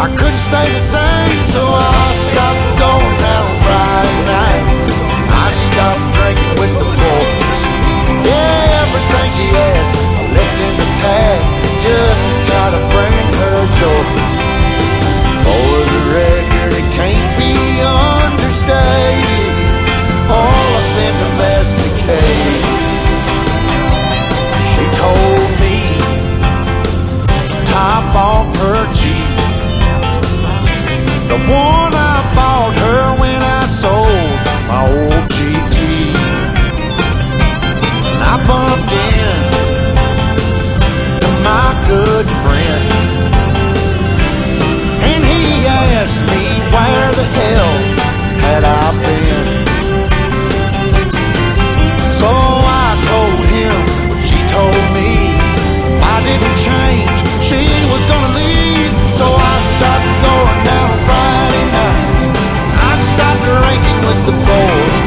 I couldn't stay the same, so I stopped going out on Friday nights. I stopped drinking with the boys. Yeah, everything she asked I left in the past, just to try to bring her joy. For the record, it can't be understated, all I've been domesticated. She told me to top off her Jeep, the one I bought her when I sold my old GT. And I bumped in to my good friend, and he asked me where the hell had I been. So I told him what she told me. I didn't change, she was gonna leave. So I stopped going down on Friday nights. I stopped drinking with the boys.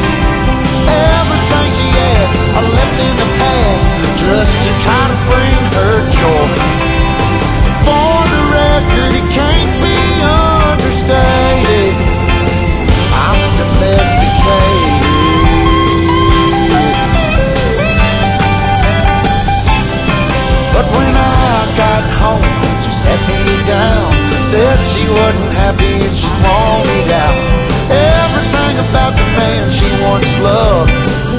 Everything she asked I left in the past, just to try to bring her joy. For the record, it can't be understated, I'm domesticated. But when I got home, she sat me down, said she wasn't happy and she wanted out. Everything about the man she once loved,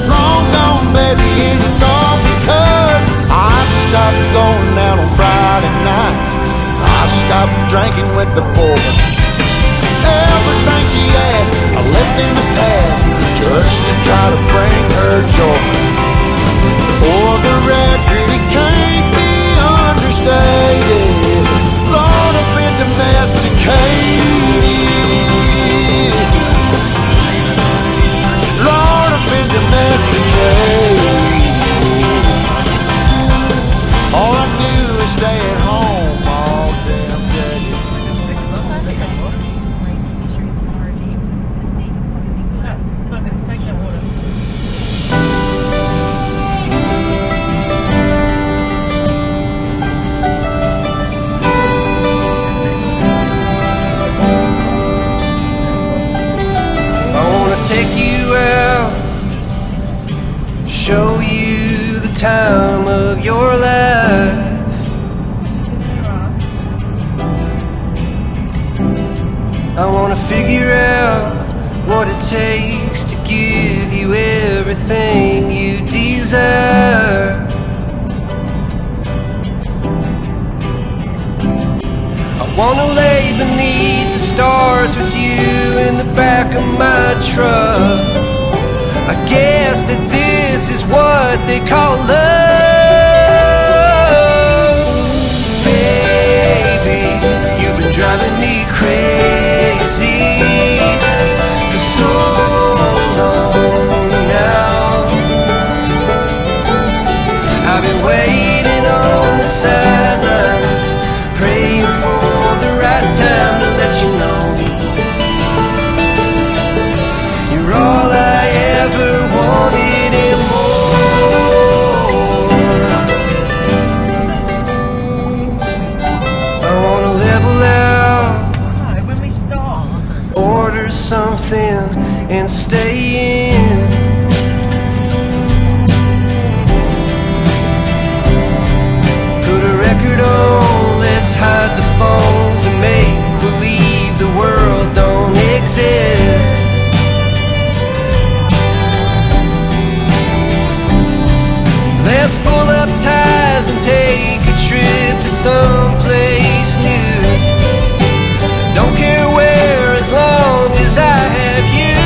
long gone, baby, and it's all because I stopped going out on Friday nights. I stopped drinking with the boys. Everything she asked I left in the past, just to try to bring her joy. For the record, it can't be understated, Lord, I've been domesticated. Lord, I've been domesticated. All I do is stay at home all damn day. Take you out, show you the time of your life. I wanna figure out what it takes to give you everything you desire. I wanna lay beneath the stars with you in the back of my truck. I guess that this is what they call love. Baby, you've been driving me crazy for so long now. I've been waiting on the sidelines, praying for the right time to let you know you're all I ever wanted and more. I wanna level out, order something and stay in. Put a record on, let's hide the phones and make believe the world don't exist. Let's pull up ties and take a trip to someplace new. Don't care where, as long as I have you.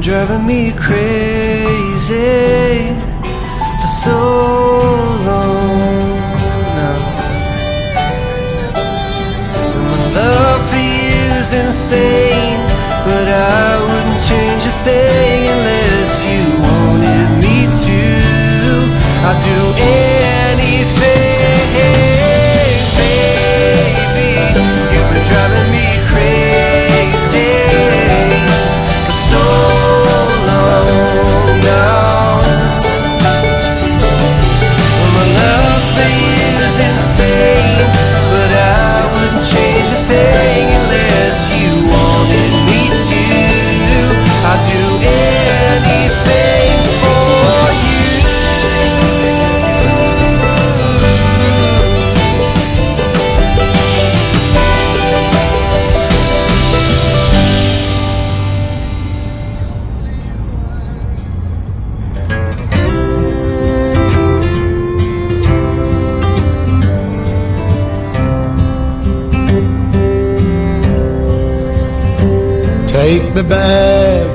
driving me crazy for so long now. My love for you's insane, but I wouldn't change a thing unless you wanted me to. I'd do anything, baby. You've been driving me crazy for so long now. Well, my love for you's insane, but I wouldn't change a thing unless you wanted me to. I'd do anything for you.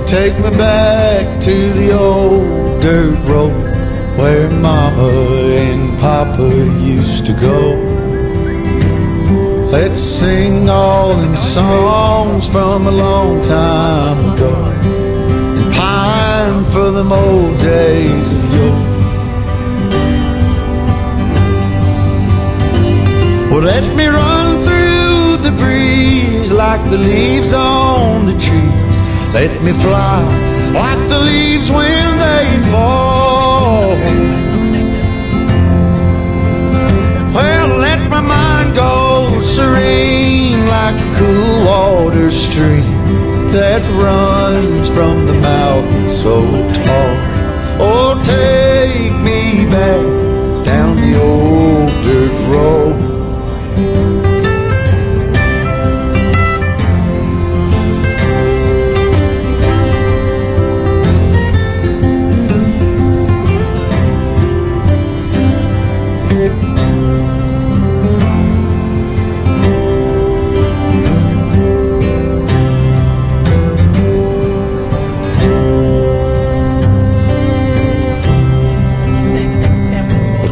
Take me back to the old dirt road where Mama and Papa used to go. Let's sing all them songs from a long time ago and pine for them old days of yore. Well, let me run through the breeze like the leaves on the trees. Let me fly like the leaves when they fall. Well, let my mind go serene like a cool water stream that runs from the mountain so tall. Oh, take me back down the old dirt road.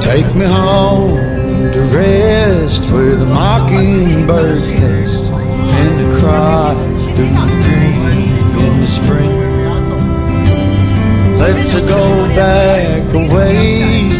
Take me home to rest where the mockingbirds nest and to cry through the green in the spring. Let's go back a ways.